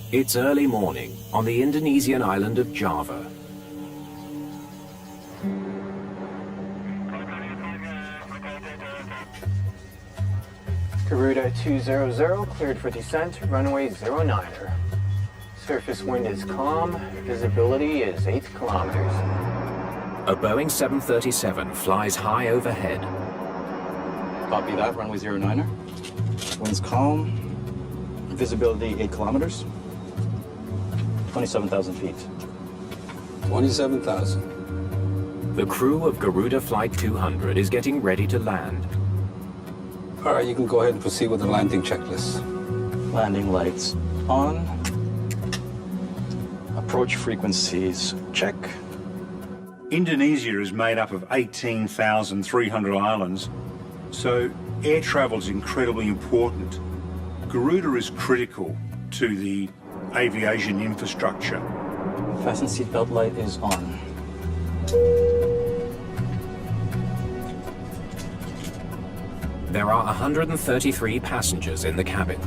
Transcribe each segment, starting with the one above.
It's early morning on the Indonesian island of Java. Garuda 200 cleared for descent, runway 09er. Surface wind is calm, visibility is 8 kilometers. A Boeing 737 flies high overhead. Copy that, runway 09er. Wind's calm, visibility 8 kilometers, 27,000 feet. 27,000. The crew of Garuda Flight 200 is getting ready to land. All right, you can go ahead and proceed with the landing checklist. Landing lights on. Approach frequencies check. Indonesia is made up of 18,300 islands, so air travel is incredibly important. Garuda is critical to the aviation infrastructure. Fasten seatbelt light is on. There are 133 passengers in the cabin.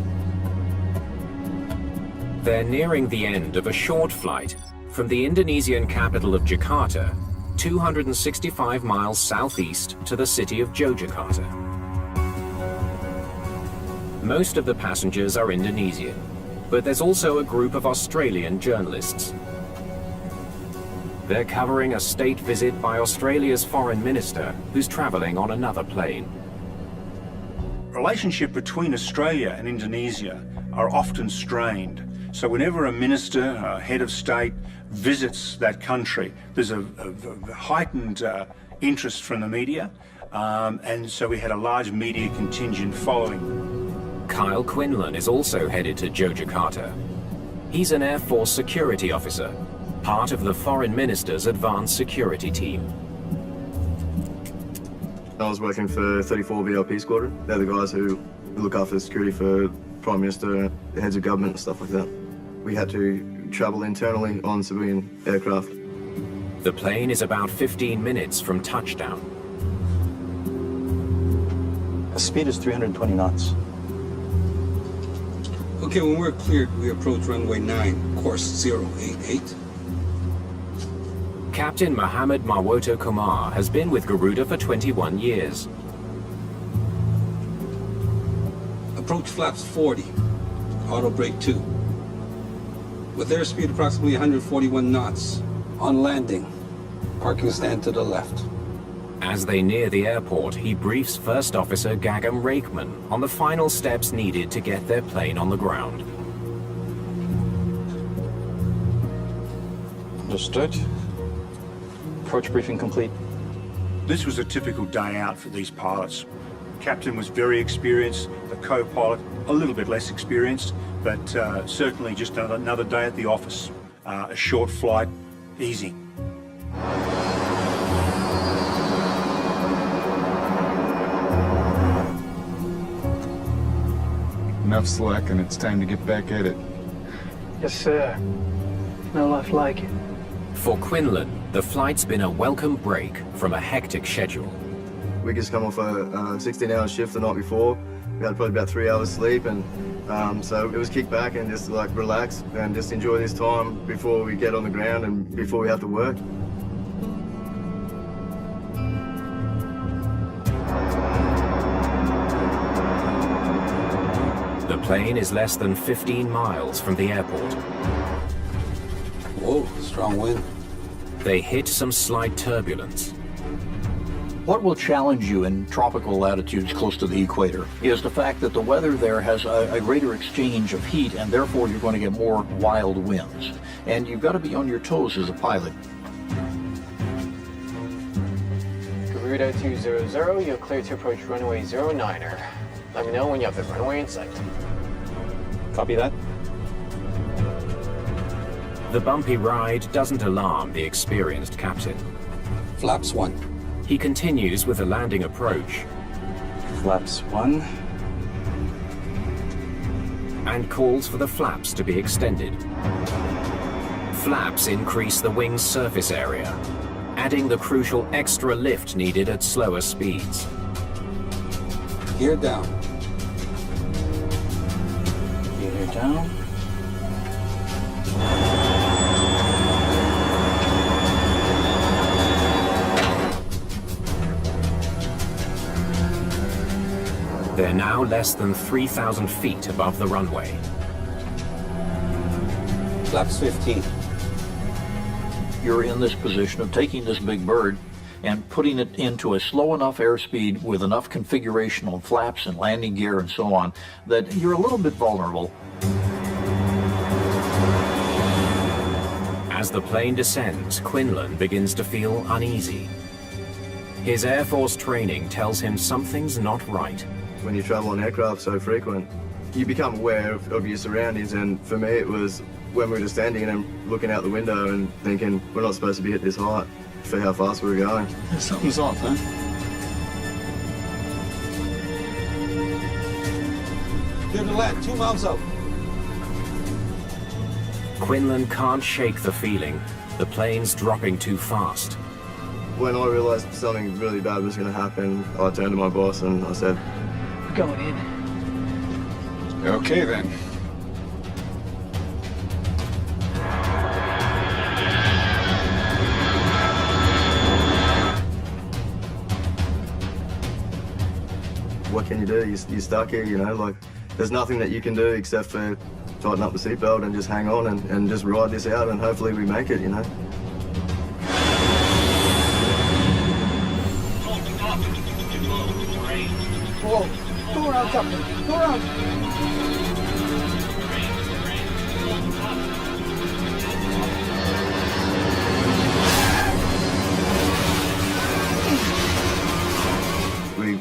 They're nearing the end of a short flight from the Indonesian capital of Jakarta, 265 miles southeast to the city of Yogyakarta. Most of the passengers are Indonesian, but there's also a group of Australian journalists. They're covering a state visit by Australia's foreign minister, who's traveling on another plane. Relationship between Australia and Indonesia are often strained. So whenever a minister, a head of state, visits that country, there's a heightened interest from the media, and so we had a large media contingent following. Kyle Quinlan is also headed to Yogyakarta. He's an Air Force security officer, part of the foreign minister's advanced security team. I was working for 34 VIP Squadron. They're the guys who look after security for Prime Minister, the heads of government and stuff like that. We had to travel internally on civilian aircraft. The plane is about 15 minutes from touchdown. The speed is 320 knots. Okay, when we're cleared, we approach runway 9, course 088. Captain Muhammad Marwoto Kumar has been with Garuda for 21 years. Approach flaps 40, auto brake 2. With airspeed approximately 141 knots. On landing, parking stand to the left. As they near the airport, he briefs First Officer Gagam Rakeman on the final steps needed to get their plane on the ground. Understood. Approach briefing complete. This was a typical day out for these pilots. Captain was very experienced, the co-pilot a little bit less experienced, but certainly just another day at the office. A short flight, easy. Enough slack and it's time to get back at it. Yes, sir. No life like it. For Quinlan, the flight's been a welcome break from a hectic schedule. We just come off a 16-hour shift the night before. We had probably about 3 hours sleep, and so it was kick back and just like relax and just enjoy this time before we get on the ground and before we have to work. The plane is less than 15 miles from the airport. Whoa, strong wind. They hit some slight turbulence. What will challenge you in tropical latitudes close to the equator is the fact that the weather there has a greater exchange of heat, and therefore you're going to get more wild winds. And you've got to be on your toes as a pilot. Garuda 200, you're clear to approach runway 09er. Let me know when you have the runway in sight. Copy that. The bumpy ride doesn't alarm the experienced captain. Flaps 1. He continues with a landing approach Flaps 1. and calls for the flaps to be extended. Flaps increase the wing's surface area, adding the crucial extra lift needed at slower speeds. Gear down. Gear down. They're now less than 3,000 feet above the runway. Flaps 15. You're in this position of taking this big bird and putting it into a slow enough airspeed with enough configuration on flaps and landing gear and so on that you're a little bit vulnerable. As the plane descends, Quinlan begins to feel uneasy. His Air Force training tells him something's not right. When you travel on aircraft so frequent, you become aware of your surroundings, and for me it was when we were just standing and looking out the window and thinking we're not supposed to be at this height for how fast we were going. Something's off, huh? Clear to land, 2 miles out. Quinlan can't shake the feeling the plane's dropping too fast. When I realised something really bad was going to happen, I turned to my boss and I said, We're going in. Okay then. what can you do? You're stuck here, you know, like there's nothing that you can do except for tighten up the seatbelt and just hang on and just ride this out, and hopefully we make it, you know. Whoa, go around, Captain, go around.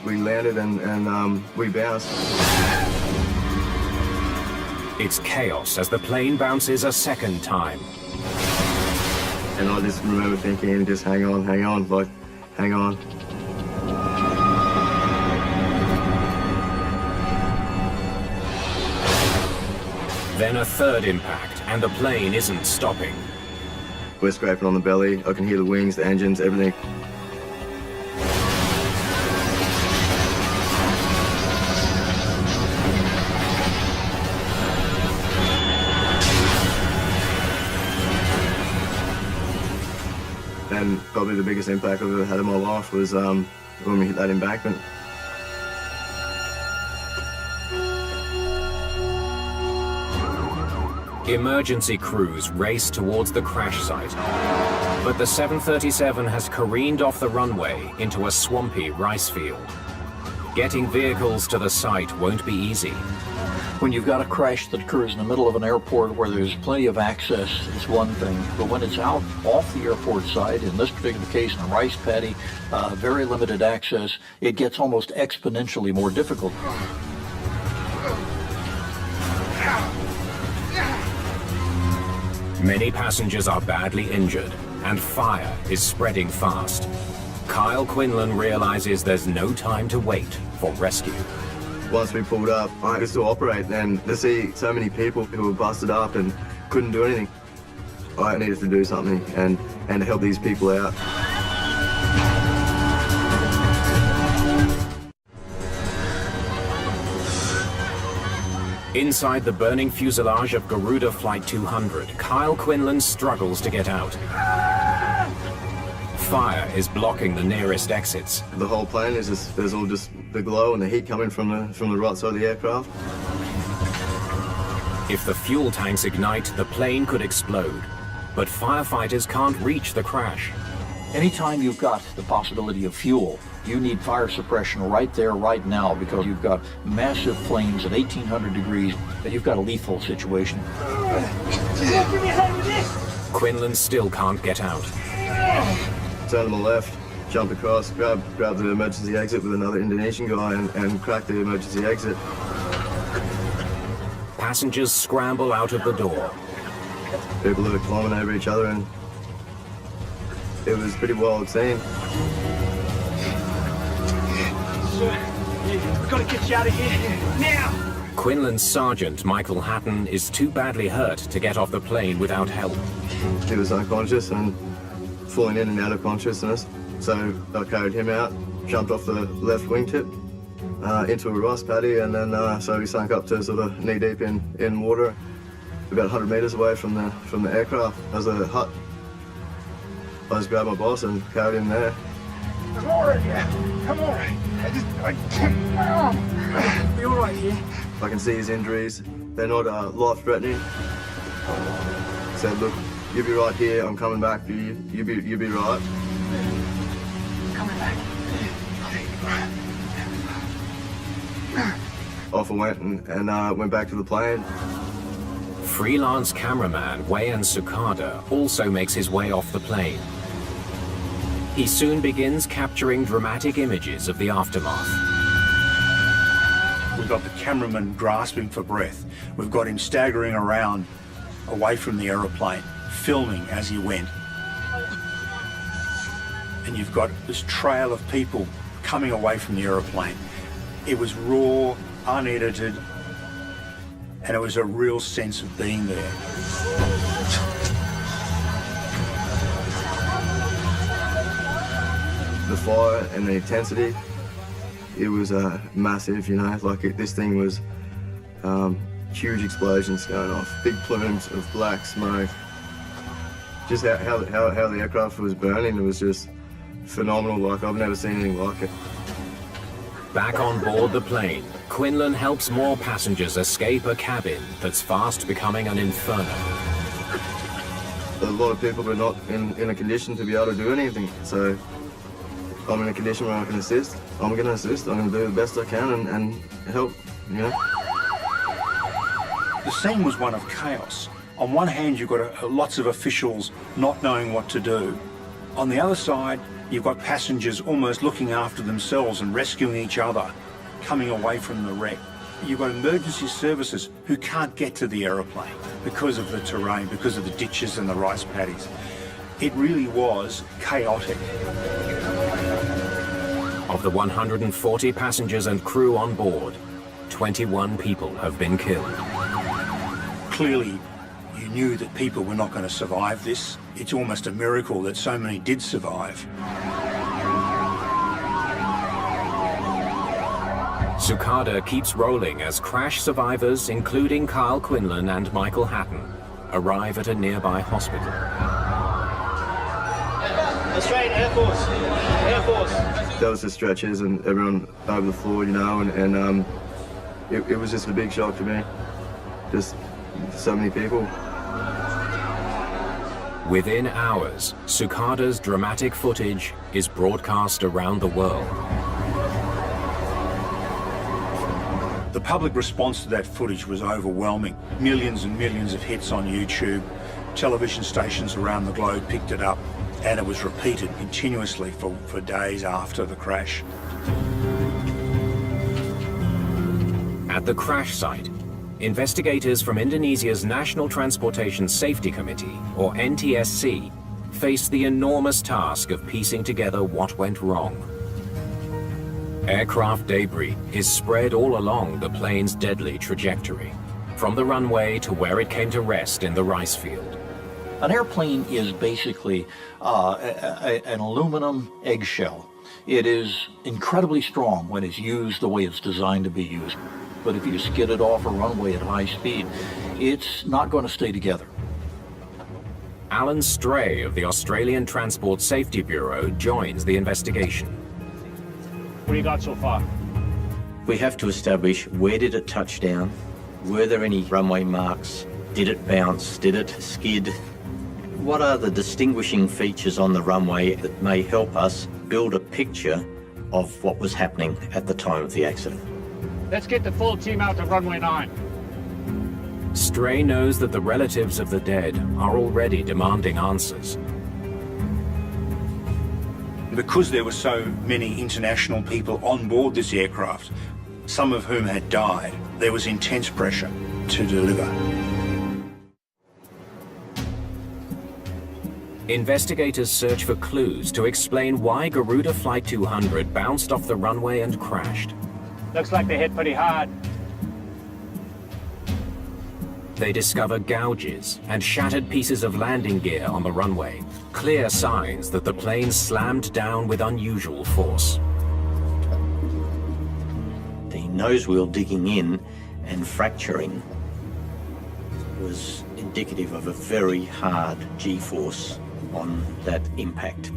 We landed and we bounced. It's chaos as the plane bounces a second time. And I just remember thinking, just hang on, like, hang on. Then a third impact, and the plane isn't stopping. We're scraping on the belly. I can hear the wings, the engines, everything. And probably the biggest impact I've ever had in my life was when we hit that embankment. Emergency crews race towards the crash site, but the 737 has careened off the runway into a swampy rice field. Getting vehicles to the site won't be easy. When you've got a crash that occurs in the middle of an airport where there's plenty of access, it's one thing. But when it's out off the airport side, in this particular case in a rice paddy, very limited access, it gets almost exponentially more difficult. Many passengers are badly injured, and fire is spreading fast. Kyle Quinlan realizes there's no time to wait for rescue. Once we pulled up, I could still operate, and to see so many people who were busted up and couldn't do anything, I needed to do something and help these people out. Inside the burning fuselage of Garuda Flight 200, Kyle Quinlan struggles to get out. Fire is blocking the nearest exits. The whole plane is just, there's all just the glow and the heat coming from the right side of the aircraft. If the fuel tanks ignite, the plane could explode. But firefighters can't reach the crash. Anytime you've got the possibility of fuel, you need fire suppression right there, right now, because you've got massive flames at 1,800 degrees, and you've got a lethal situation. Quinlan still can't get out. Turn to my left, jump across, grab the emergency exit with another Indonesian guy and crack the emergency exit. Passengers scramble out of the door. People are climbing over each other, and it was a pretty wild scene. We've got to get you out of here, now! Quinlan's sergeant, Michael Hatton, is too badly hurt to get off the plane without help. He was unconscious and falling in and out of consciousness. So I carried him out, jumped off the left wingtip into a rice paddy, and then so we sunk up to sort of knee deep in water, about 100 meters away from the aircraft. As a hut, I just grabbed my boss and carried him there. I'm all right, yeah. I'm all right. I can't. Are you all right here? I can see his injuries. They're not life-threatening. Said, look, you'll be right here. I'm coming back for you. You'll be right. Coming back. Off I went and went back to the plane. Freelance cameraman Wayan Sukada also makes his way off the plane. He soon begins capturing dramatic images of the aftermath. We've got the cameraman grasping for breath. We've got him staggering around away from the aeroplane, filming as he went. And you've got this trail of people coming away from the aeroplane. It was raw, unedited, and it was a real sense of being there. The fire and the intensity, it was massive, you know, like this thing was huge explosions going off, big plumes of black smoke. Just how the aircraft was burning, it was just phenomenal. Like, I've never seen anything like it. Back on board the plane, Quinlan helps more passengers escape a cabin that's fast becoming an inferno. A lot of people are not in a condition to be able to do anything, so I'm in a condition where I can assist. I'm going to assist. I'm going to do the best I can and help, you know. The scene was one of chaos. On one hand, you've got lots of officials not knowing what to do. On the other side, you've got passengers almost looking after themselves and rescuing each other, coming away from the wreck. You've got emergency services who can't get to the aeroplane because of the terrain, because of the ditches and the rice paddies. It really was chaotic. Of the 140 passengers and crew on board, 21 people have been killed. Clearly, you knew that people were not going to survive this. It's almost a miracle that so many did survive. Sukada keeps rolling as crash survivors, including Kyle Quinlan and Michael Hatton, arrive at a nearby hospital. Australian Air Force. Air Force. There was the stretchers and everyone over the floor, you know, and it was just a big shock to me. Just so many people. Within hours, Sukada's dramatic footage is broadcast around the world. The public response to that footage was overwhelming. Millions and millions of hits on YouTube. Television stations around the globe picked it up, and it was repeated continuously for days after the crash. At the crash site, investigators from Indonesia's National Transportation Safety Committee, or NTSC, face the enormous task of piecing together what went wrong. Aircraft debris is spread all along the plane's deadly trajectory, from the runway to where it came to rest in the rice field. An airplane is basically an aluminum eggshell. It is incredibly strong when it's used the way it's designed to be used. But if you skid it off a runway at high speed, it's not going to stay together. Alan Stray of the Australian Transport Safety Bureau joins the investigation. What do you got so far? We have to establish, where did it touch down? Were there any runway marks? Did it bounce? Did it skid? What are the distinguishing features on the runway that may help us build a picture of what was happening at the time of the accident? Let's get the full team out to runway 9. Stray knows that the relatives of the dead are already demanding answers. Because there were so many international people on board this aircraft, some of whom had died, there was intense pressure to deliver. Investigators search for clues to explain why Garuda Flight 200 bounced off the runway and crashed. Looks like they hit pretty hard. They discover gouges and shattered pieces of landing gear on the runway, clear signs that the plane slammed down with unusual force. The nose wheel digging in and fracturing was indicative of a very hard G-force on that impact.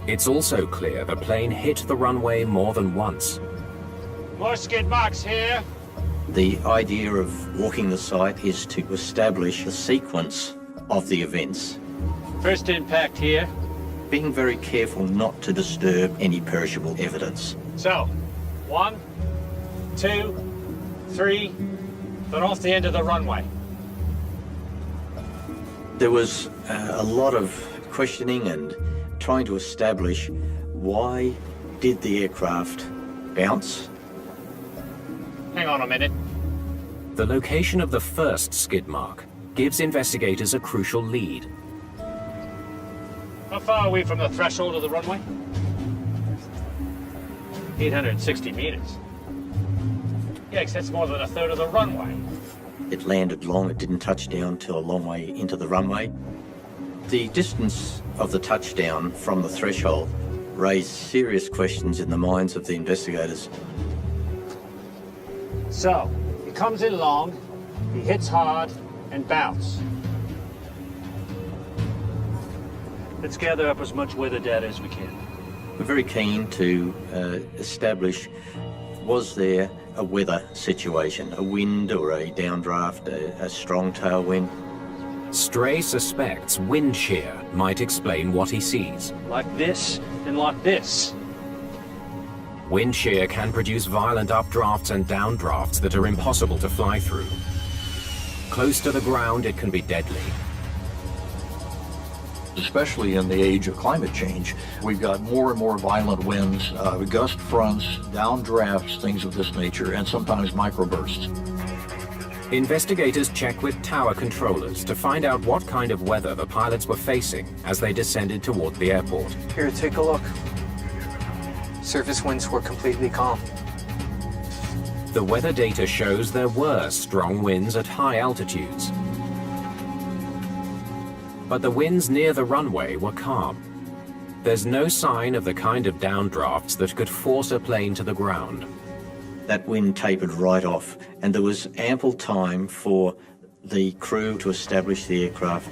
It's also clear the plane hit the runway more than once. More skid marks here. The idea of walking the site is to establish the sequence of the events, First impact here. being very careful not to disturb any perishable evidence. So, 1, 2, 3, then off the end of the runway. There was a lot of questioning and trying to establish why did the aircraft bounce. Hang on a minute. The location of the first skid mark gives investigators a crucial lead. How far are we from the threshold of the runway? 860 meters. Yikes, that's more than a third of the runway. It landed long, it didn't touch down till a long way into the runway. The distance of the touchdown from the threshold raised serious questions in the minds of the investigators. So, he comes in long, he hits hard, and bounce. Let's gather up as much weather data as we can. We're very keen to establish, was there a weather situation, a wind or a downdraft, a strong tailwind? Stray suspects wind shear might explain what he sees. Like this, and like this. Wind shear can produce violent updrafts and downdrafts that are impossible to fly through. Close to the ground, it can be deadly. Especially in the age of climate change, we've got more and more violent winds, gust fronts, downdrafts, things of this nature, and sometimes microbursts. Investigators check with tower controllers to find out what kind of weather the pilots were facing as they descended toward the airport. Here, take a look. Surface winds were completely calm. The weather data shows there were strong winds at high altitudes. But the winds near the runway were calm. There's no sign of the kind of downdrafts that could force a plane to the ground. That wind tapered right off, and there was ample time for the crew to establish the aircraft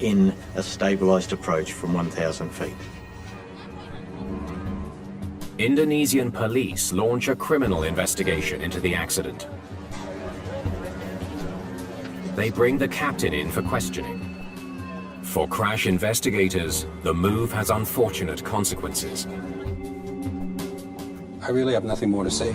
in a stabilised approach from 1,000 feet. Indonesian police launch a criminal investigation into the accident. They bring the captain in for questioning. For crash investigators, the move has unfortunate consequences. I really have nothing more to say.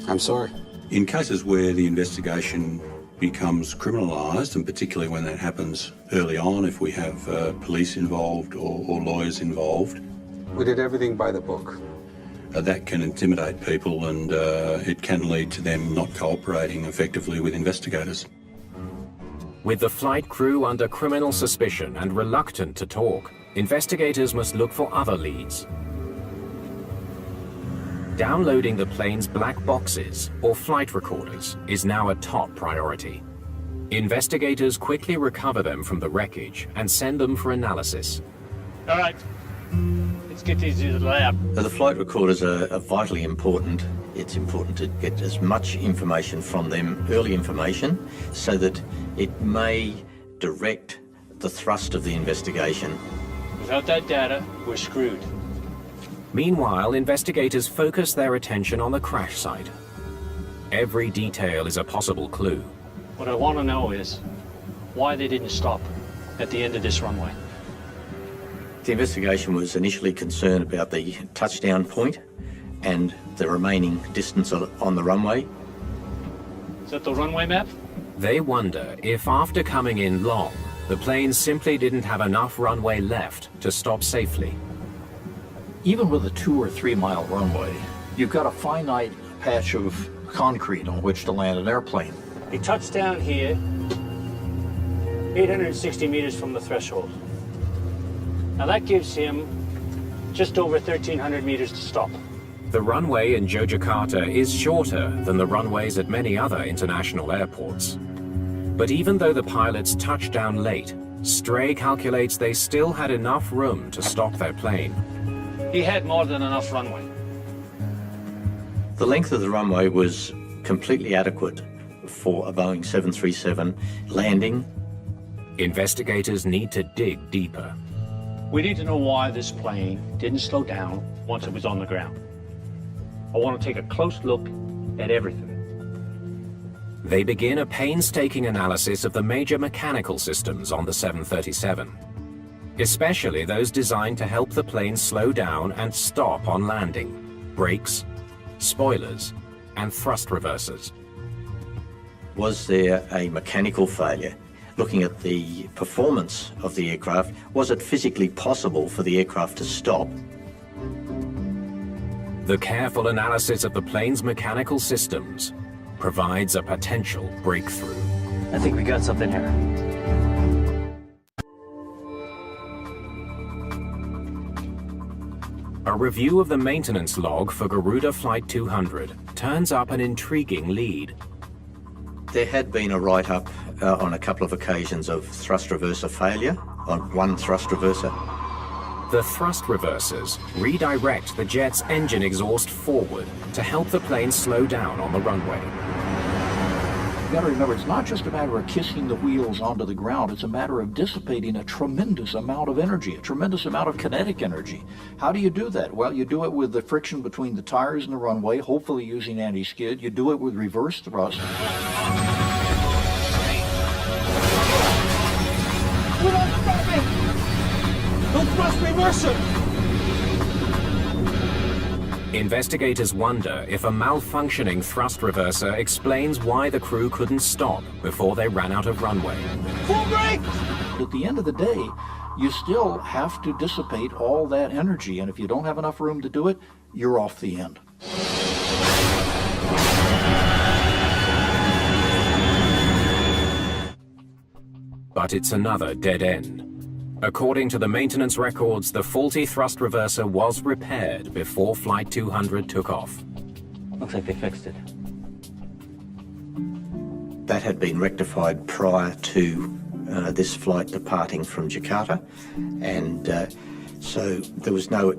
I'm sorry. In cases where the investigation becomes criminalised, and particularly when that happens early on, if we have police involved or lawyers involved, We did everything by the book. that can intimidate people, and it can lead to them not cooperating effectively with investigators. With the flight crew under criminal suspicion and reluctant to talk, investigators must look for other leads. Downloading the plane's black boxes or flight recorders is now a top priority. Investigators quickly recover them from the wreckage and send them for analysis. All right, let's get these to the lab. So the flight recorders are vitally important. It's important to get as much information from them, early information, so that it may direct the thrust of the investigation. Without that data, we're screwed. Meanwhile, investigators focus their attention on the crash site. Every detail is a possible clue. What I want to know is why they didn't stop at the end of this runway. The investigation was initially concerned about the touchdown point and the remaining distance on the runway. Is that the runway map? They wonder if after coming in long, the plane simply didn't have enough runway left to stop safely. Even with a 2 or 3 mile runway, you've got a finite patch of concrete on which to land an airplane. He touched down here, 860 meters from the threshold. Now that gives him just over 1,300 meters to stop. The runway in Yogyakarta is shorter than the runways at many other international airports. But even though the pilots touched down late, Stray calculates they still had enough room to stop their plane. He had more than enough runway. The length of the runway was completely adequate for a Boeing 737 landing. Investigators need to dig deeper. We need to know why this plane didn't slow down once it was on the ground. I want to take a close look at everything. They begin a painstaking analysis of the major mechanical systems on the 737, especially those designed to help the plane slow down and stop on landing: brakes, spoilers, and thrust reversers. Was there a mechanical failure? Looking at the performance of the aircraft, was it physically possible for the aircraft to stop? The careful analysis of the plane's mechanical systems provides a potential breakthrough. I think we got something here. A review of the maintenance log for Garuda Flight 200 turns up an intriguing lead. There had been a write-up on a couple of occasions of thrust reverser failure, on one thrust reverser. The thrust reversers redirect the jet's engine exhaust forward to help the plane slow down on the runway. You've got to remember, it's not just a matter of kissing the wheels onto the ground, it's a matter of dissipating a tremendous amount of energy, a tremendous amount of kinetic energy. How do you do that? Well, you do it with the friction between the tires and the runway, hopefully using anti-skid. You do it with reverse thrust. We're not stopping! Don't thrust reverser! Investigators wonder if a malfunctioning thrust reverser explains why the crew couldn't stop before they ran out of runway. Full brake! At the end of the day, you still have to dissipate all that energy, and if you don't have enough room to do it, you're off the end. But it's another dead end. According to the maintenance records, the faulty thrust reverser was repaired before Flight 200 took off. Looks like they fixed it. That had been rectified prior to this flight departing from Jakarta, and so there was no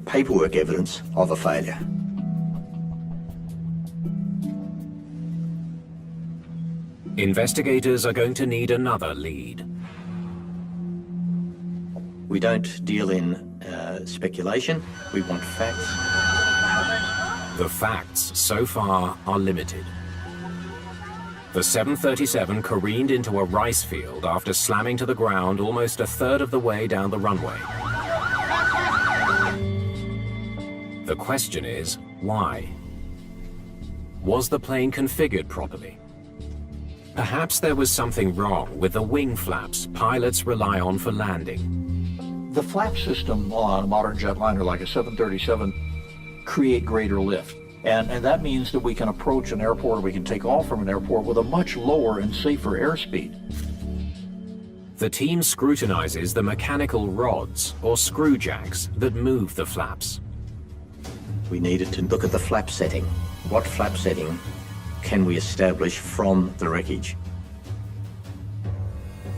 paperwork evidence of a failure. Investigators are going to need another lead. We don't deal in speculation, we want facts. The facts so far are limited. The 737 careened into a rice field after slamming to the ground almost a third of the way down the runway. The question is, why? Was the plane configured properly? Perhaps there was something wrong with the wing flaps pilots rely on for landing. The flap system on a modern jetliner like a 737 create greater lift. And that means that we can approach an airport, or we can take off from an airport with a much lower and safer airspeed. The team scrutinizes the mechanical rods or screw jacks that move the flaps. We needed to look at the flap setting. What flap setting can we establish from the wreckage?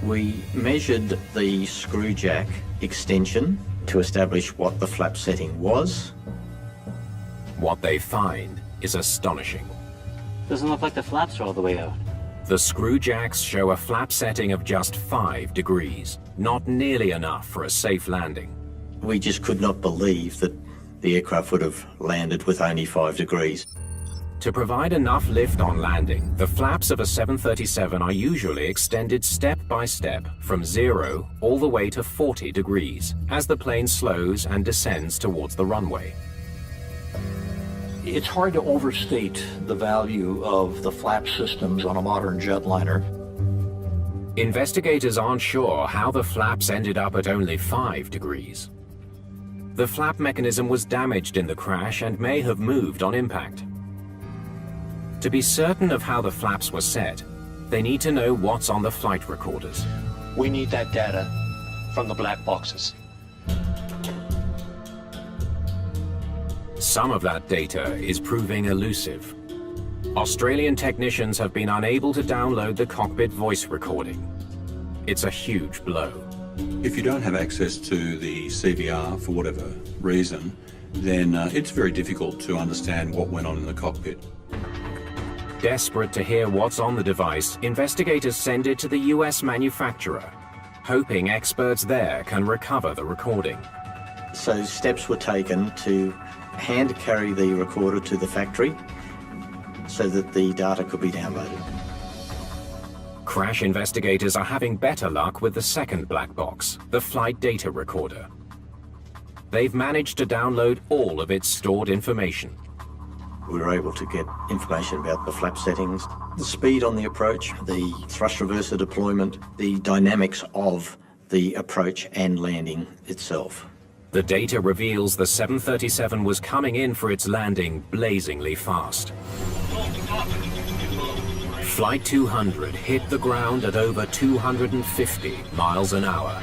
We measured the screw jack extension to establish what the flap setting was. What they find is astonishing. Doesn't look like the flaps are all the way out. The screw jacks show a flap setting of just 5 degrees, not nearly enough for a safe landing. We just could not believe that the aircraft would have landed with only 5 degrees. To provide enough lift on landing, the flaps of a 737 are usually extended step by step from 0 all the way to 40 degrees as the plane slows and descends towards the runway. It's hard to overstate the value of the flap systems on a modern jetliner. Investigators aren't sure how the flaps ended up at only 5 degrees. The flap mechanism was damaged in the crash and may have moved on impact. To be certain of how the flaps were set, they need to know what's on the flight recorders. We need that data from the black boxes. Some of that data is proving elusive. Australian technicians have been unable to download the cockpit voice recording. It's a huge blow. If you don't have access to the CVR for whatever reason, then it's very difficult to understand what went on in the cockpit. Desperate to hear what's on the device, investigators send it to the US manufacturer, hoping experts there can recover the recording. So steps were taken to hand carry the recorder to the factory so that the data could be downloaded. Crash investigators are having better luck with the second black box, the flight data recorder. They've managed to download all of its stored information. We were able to get information about the flap settings, the speed on the approach, the thrust reverser deployment, the dynamics of the approach and landing itself. The data reveals the 737 was coming in for its landing blazingly fast. Flight 200 hit the ground at over 250 miles an hour,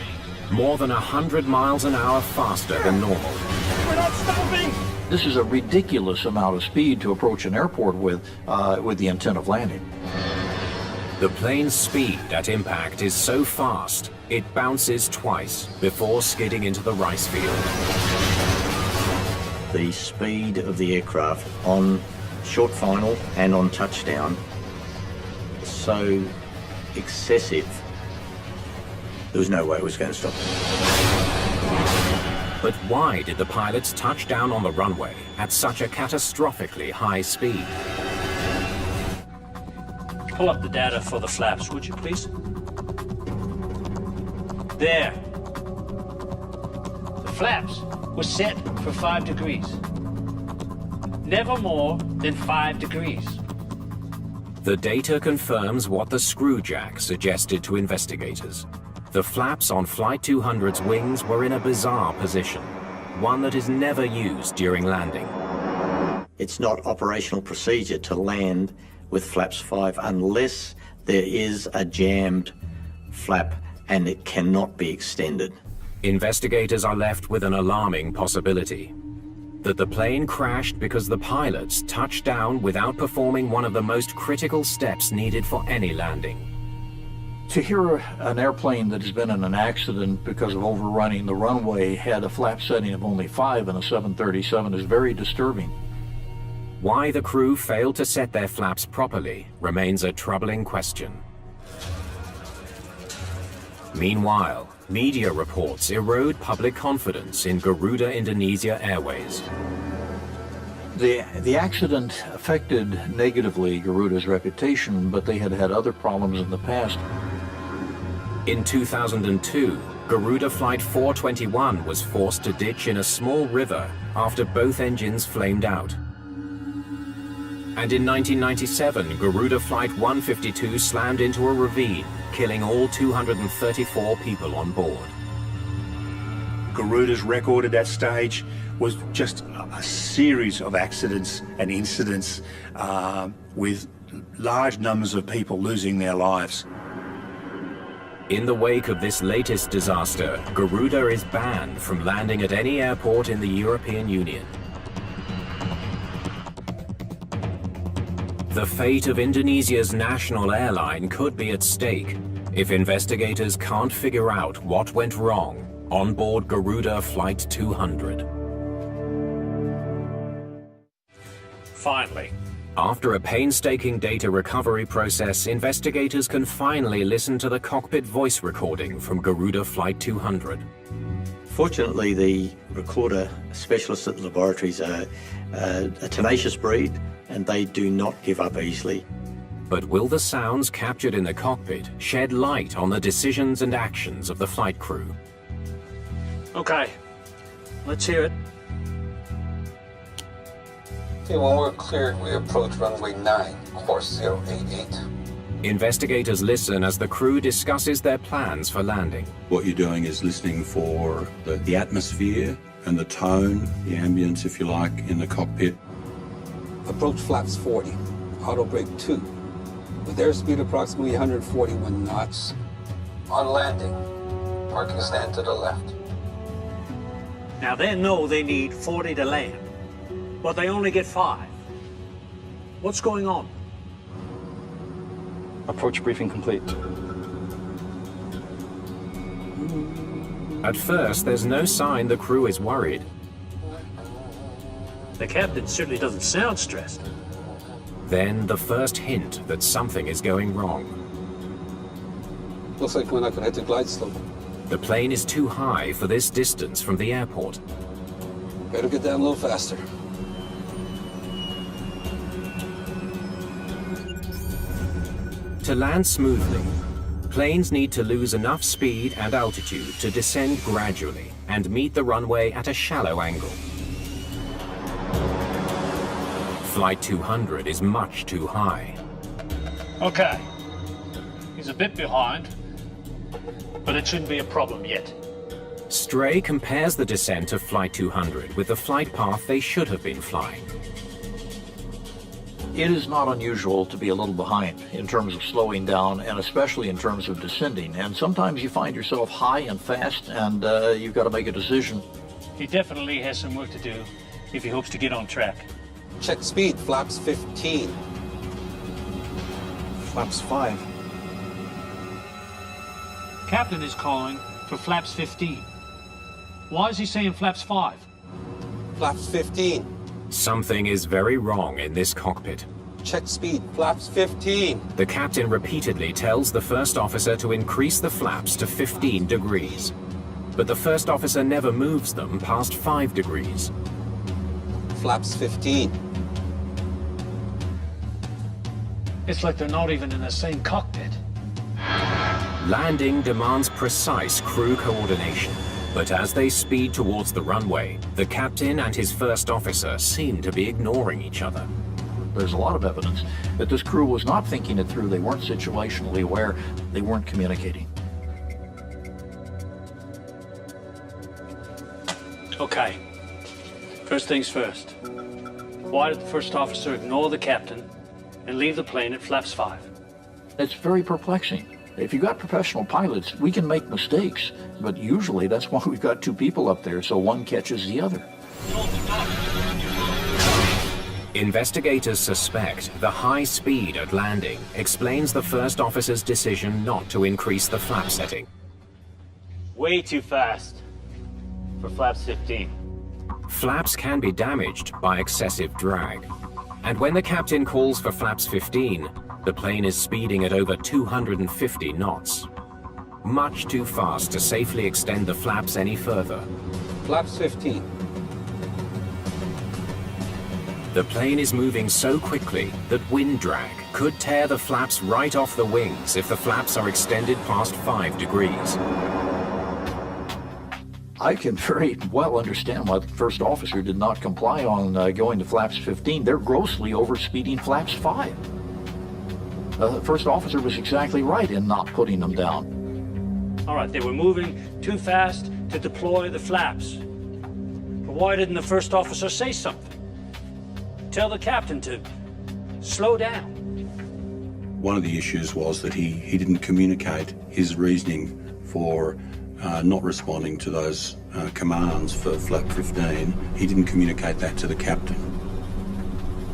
more than 100 miles an hour faster than normal. We're not stopping! This is a ridiculous amount of speed to approach an airport with the intent of landing. The plane's speed at impact is so fast, it bounces twice before skidding into the rice field. The speed of the aircraft on short final and on touchdown is so excessive, there was no way it was going to stop. But why did the pilots touch down on the runway at such a catastrophically high speed? Pull up the data for the flaps, would you please? There. The flaps were set for 5 degrees. Never more than 5 degrees. The data confirms what the screw jack suggested to investigators. The flaps on Flight 200's wings were in a bizarre position, one that is never used during landing. It's not operational procedure to land with flaps 5 unless there is a jammed flap and it cannot be extended. Investigators are left with an alarming possibility: that the plane crashed because the pilots touched down without performing one of the most critical steps needed for any landing. To hear an airplane that has been in an accident because of overrunning the runway had a flap setting of only 5 in a 737 is very disturbing. Why the crew failed to set their flaps properly remains a troubling question. Meanwhile, media reports erode public confidence in Garuda Indonesia Airways. The accident affected negatively Garuda's reputation, but they had had other problems in the past. In 2002, Garuda Flight 421 was forced to ditch in a small river after both engines flamed out. And in 1997, Garuda Flight 152 slammed into a ravine, killing all 234 people on board. Garuda's record at that stage was just a series of accidents and incidents with large numbers of people losing their lives. In the wake of this latest disaster, Garuda is banned from landing at any airport in the European Union. The fate of Indonesia's national airline could be at stake if investigators can't figure out what went wrong on board Garuda Flight 200. Finally. After a painstaking data recovery process, investigators can finally listen to the cockpit voice recording from Garuda Flight 200. Fortunately, the recorder specialists at the laboratories are a tenacious breed, and they do not give up easily. But will the sounds captured in the cockpit shed light on the decisions and actions of the flight crew? Okay, let's hear it. Okay, when we're cleared, we approach runway 9, course 088. Investigators listen as the crew discusses their plans for landing. What you're doing is listening for the atmosphere and the tone, the ambience, if you like, in the cockpit. Approach flaps 40, auto brake 2, with airspeed approximately 141 knots. On landing, parking stand to the left. Now they know they need 40 to land, but they only get 5. What's going on? Approach briefing complete. At first, there's no sign the crew is worried. The captain certainly doesn't sound stressed. Then the first hint that something is going wrong. Looks like we're not going to hit the glide slope. The plane is too high for this distance from the airport. Better get down a little faster. To land smoothly, planes need to lose enough speed and altitude to descend gradually and meet the runway at a shallow angle. Flight 200 is much too high. Okay. He's a bit behind, but it shouldn't be a problem yet. Stray compares the descent of Flight 200 with the flight path they should have been flying. It is not unusual to be a little behind in terms of slowing down, and especially in terms of descending. And sometimes you find yourself high and fast, and you've got to make a decision. He definitely has some work to do if he hopes to get on track. Check speed, flaps 15. Flaps 5. Captain is calling for flaps 15. Why is he saying flaps 5? Flaps 15. Something is very wrong in this cockpit. Check speed, flaps 15. The captain repeatedly tells the first officer to increase the flaps to 15 degrees. But the first officer never moves them past 5 degrees. Flaps 15. It's like they're not even in the same cockpit. Landing demands precise crew coordination. But as they speed towards the runway, the captain and his first officer seem to be ignoring each other. There's a lot of evidence that this crew was not thinking it through. They weren't situationally aware. They weren't communicating. Okay. First things first. Why did the first officer ignore the captain and leave the plane at flaps 5? It's very perplexing. If you've got professional pilots, we can make mistakes, but usually that's why we've got two people up there, so one catches the other. Investigators suspect the high speed at landing explains the first officer's decision not to increase the flap setting. Way too fast for flaps 15. Flaps can be damaged by excessive drag. And when the captain calls for flaps 15, the plane is speeding at over 250 knots. Much too fast to safely extend the flaps any further. Flaps 15. The plane is moving so quickly that wind drag could tear the flaps right off the wings if the flaps are extended past 5 degrees. I can very well understand why the first officer did not comply on going to flaps 15. They're grossly overspeeding flaps 5. The first officer was exactly right in not putting them down. All right, they were moving too fast to deploy the flaps. But why didn't the first officer say something? Tell the captain to slow down. One of the issues was that he didn't communicate his reasoning for not responding to those commands for flap 15. He didn't communicate that to the captain.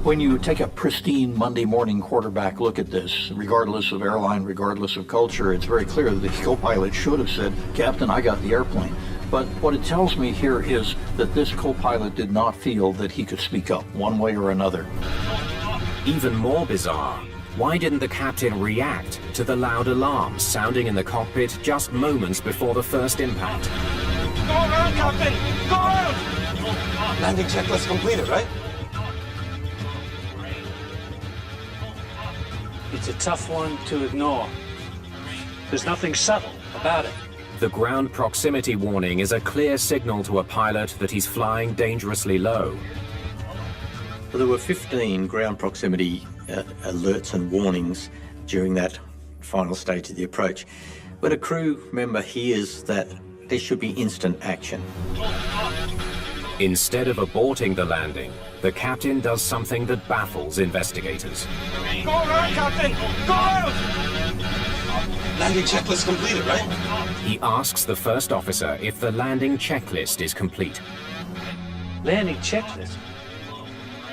When you take a pristine Monday morning quarterback look at this, regardless of airline, regardless of culture, it's very clear that the co-pilot should have said, "Captain, I got the airplane." But what it tells me here is that this co-pilot did not feel that he could speak up one way or another. Even more bizarre, why didn't the captain react to the loud alarms sounding in the cockpit just moments before the first impact? Go around, Captain! Go around! Landing checklist completed, right? It's a tough one to ignore. There's nothing subtle about it. The ground proximity warning is a clear signal to a pilot that he's flying dangerously low. Well, there were 15 ground proximity alerts and warnings during that final stage of the approach. When a crew member hears that, there should be instant action. Instead of aborting the landing, the captain does something that baffles investigators. Go around, Captain! Go around! Landing checklist completed, right? He asks the first officer if the landing checklist is complete. Landing checklist?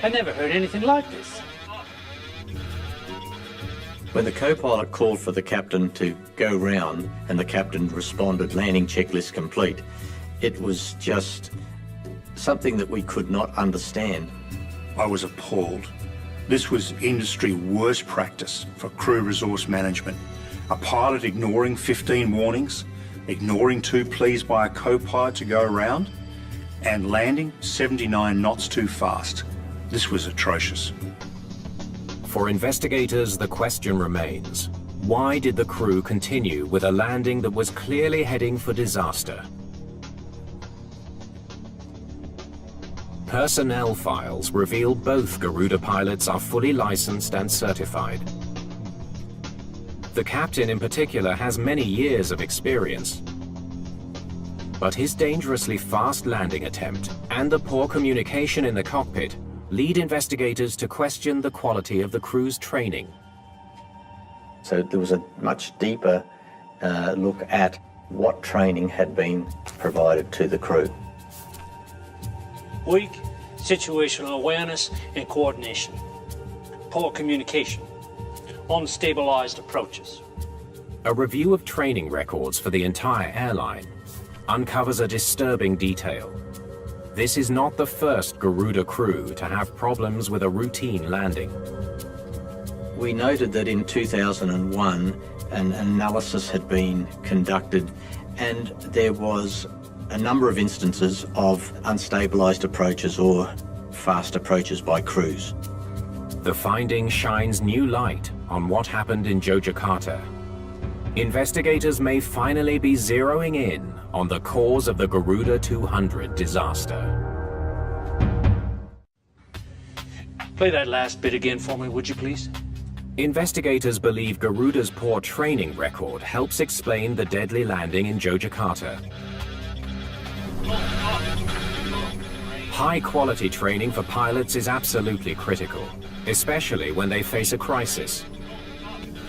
I never heard anything like this. When the co-pilot called for the captain to go round and the captain responded, landing checklist complete, it was just something that we could not understand. I was appalled. This was industry worst practice for crew resource management. A pilot ignoring 15 warnings, ignoring 2 pleas by a co-pilot to go around, and landing 79 knots too fast. This was atrocious. For investigators, the question remains, Why did the crew continue with a landing that was clearly heading for disaster? Personnel files reveal both Garuda pilots are fully licensed and certified. The captain in particular has many years of experience. But his dangerously fast landing attempt and the poor communication in the cockpit lead investigators to question the quality of the crew's training. So there was a much deeper look at what training had been provided to the crew. Weak situational awareness and coordination. Poor communication. Unstabilized approaches. A review of training records for the entire airline uncovers a disturbing detail. This is not the first Garuda crew to have problems with a routine landing. We noted that in 2001 an analysis had been conducted and there was a number of instances of unstabilized approaches or fast approaches by crews. The finding shines new light on what happened in Yogyakarta. Investigators may finally be zeroing in on the cause of the Garuda 200 disaster. Play that last bit again for me, would you please? Investigators believe Garuda's poor training record helps explain the deadly landing in Yogyakarta. High-quality training for pilots is absolutely critical, especially when they face a crisis.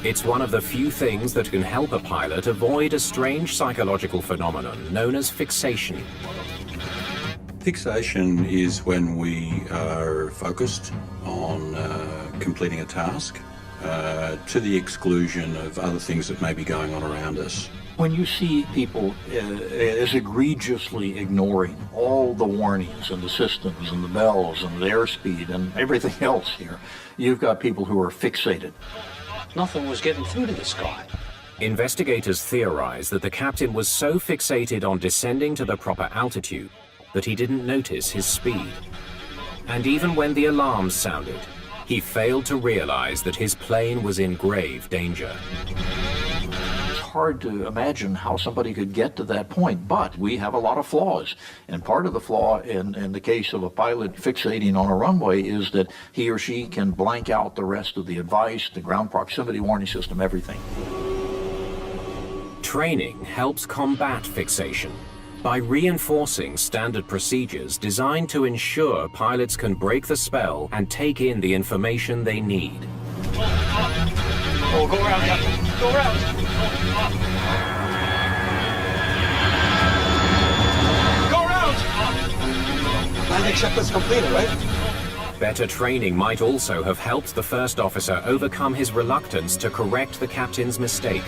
It's one of the few things that can help a pilot avoid a strange psychological phenomenon known as fixation. Fixation is when we are focused on completing a task to the exclusion of other things that may be going on around us. When you see people as egregiously ignoring all the warnings and the systems and the bells and the airspeed and everything else here, you've got people who are fixated. Nothing was getting through to this guy. Investigators theorize that the captain was so fixated on descending to the proper altitude that he didn't notice his speed. And even when the alarms sounded, he failed to realize that his plane was in grave danger. It's hard to imagine how somebody could get to that point, but we have a lot of flaws. And part of the flaw in the case of a pilot fixating on a runway is that he or she can blank out the rest of the advice, the ground proximity warning system, everything. Training helps combat fixation by reinforcing standard procedures designed to ensure pilots can break the spell and take in the information they need. Oh, go around, Captain. Go around. Go around. Landing checklist completed, right? Better training might also have helped the first officer overcome his reluctance to correct the captain's mistake.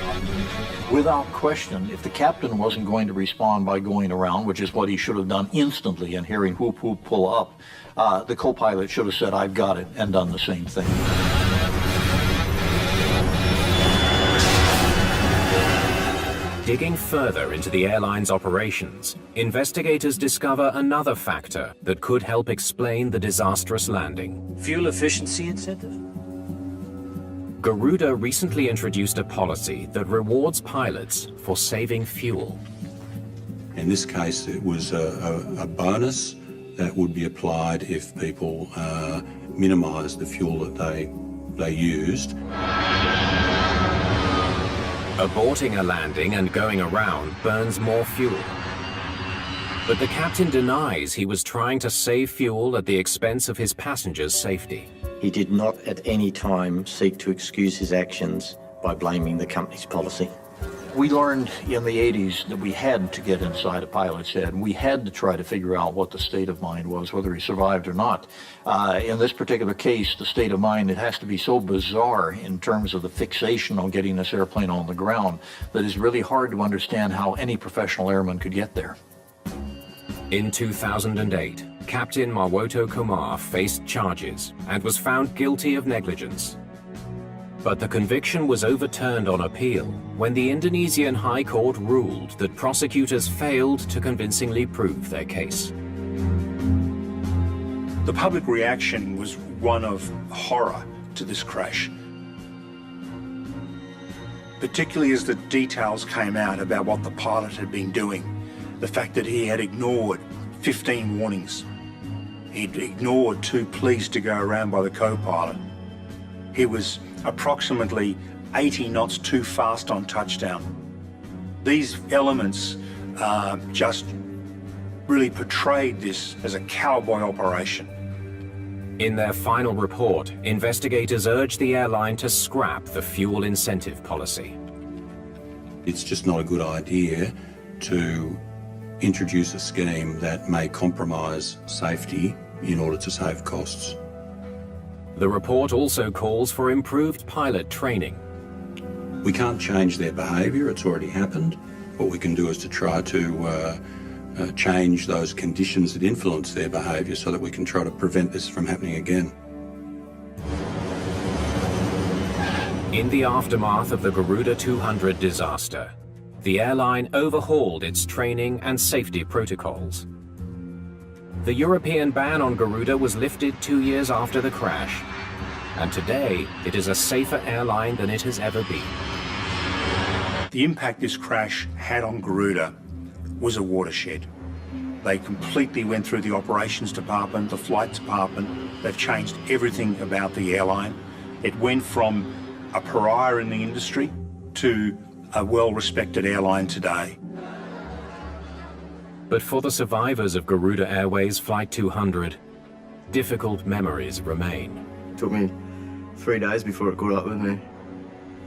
Without question, if the captain wasn't going to respond by going around, which is what he should have done instantly and hearing whoop whoop pull up, the co-pilot should have said, "I've got it," and done the same thing. Digging further into the airline's operations, investigators discover another factor that could help explain the disastrous landing. Fuel efficiency incentive? Garuda recently introduced a policy that rewards pilots for saving fuel. In this case, it was a bonus that would be applied if people minimised the fuel that they used. Aborting a landing and going around burns more fuel. But the captain denies he was trying to save fuel at the expense of his passengers' safety. He did not at any time seek to excuse his actions by blaming the company's policy. We learned in the 80s that we had to get inside a pilot's head. We had to try to figure out what the state of mind was, whether he survived or not. In this particular case, the state of mind, it has to be so bizarre in terms of the fixation on getting this airplane on the ground that it's really hard to understand how any professional airman could get there. In 2008, Captain Marwoto Kumar faced charges and was found guilty of negligence. But the conviction was overturned on appeal when the Indonesian High Court ruled that prosecutors failed to convincingly prove their case. The public reaction was one of horror to this crash. particularly as the details came out about what the pilot had been doing. The fact that he had ignored 15 warnings. He'd ignored 2 pleas to go around by the co-pilot. He was approximately 80 knots too fast on touchdown. These elements just really portrayed this as a cowboy operation. In their final report, investigators urged the airline to scrap the fuel incentive policy. It's just not a good idea to introduce a scheme that may compromise safety in order to save costs. The report also calls for improved pilot training. We can't change their behaviour, it's already happened. What we can do is to try to change those conditions that influence their behaviour so that we can try to prevent this from happening again. In the aftermath of the Garuda 200 disaster, the airline overhauled its training and safety protocols. The European ban on Garuda was lifted 2 years after the crash, and today it is a safer airline than it has ever been. The impact this crash had on Garuda was a watershed. They completely went through the operations department, the flight department. They've changed everything about the airline. It went from a pariah in the industry to a well-respected airline today. But for the survivors of Garuda Airways Flight 200, difficult memories remain. It took me 3 days before it caught up with me.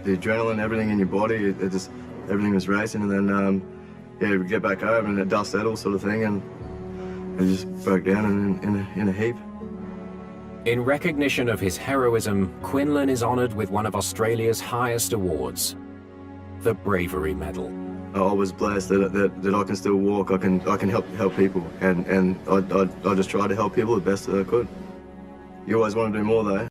The adrenaline, everything in your body, everything was racing, and then yeah, we get back home and it dust settled sort of thing, and it just broke down in a heap. In recognition of his heroism, Quinlan is honoured with one of Australia's highest awards, the Bravery Medal. I was blessed that I can still walk, I can help people, and I just try to help people the best that I could. You always want to do more though.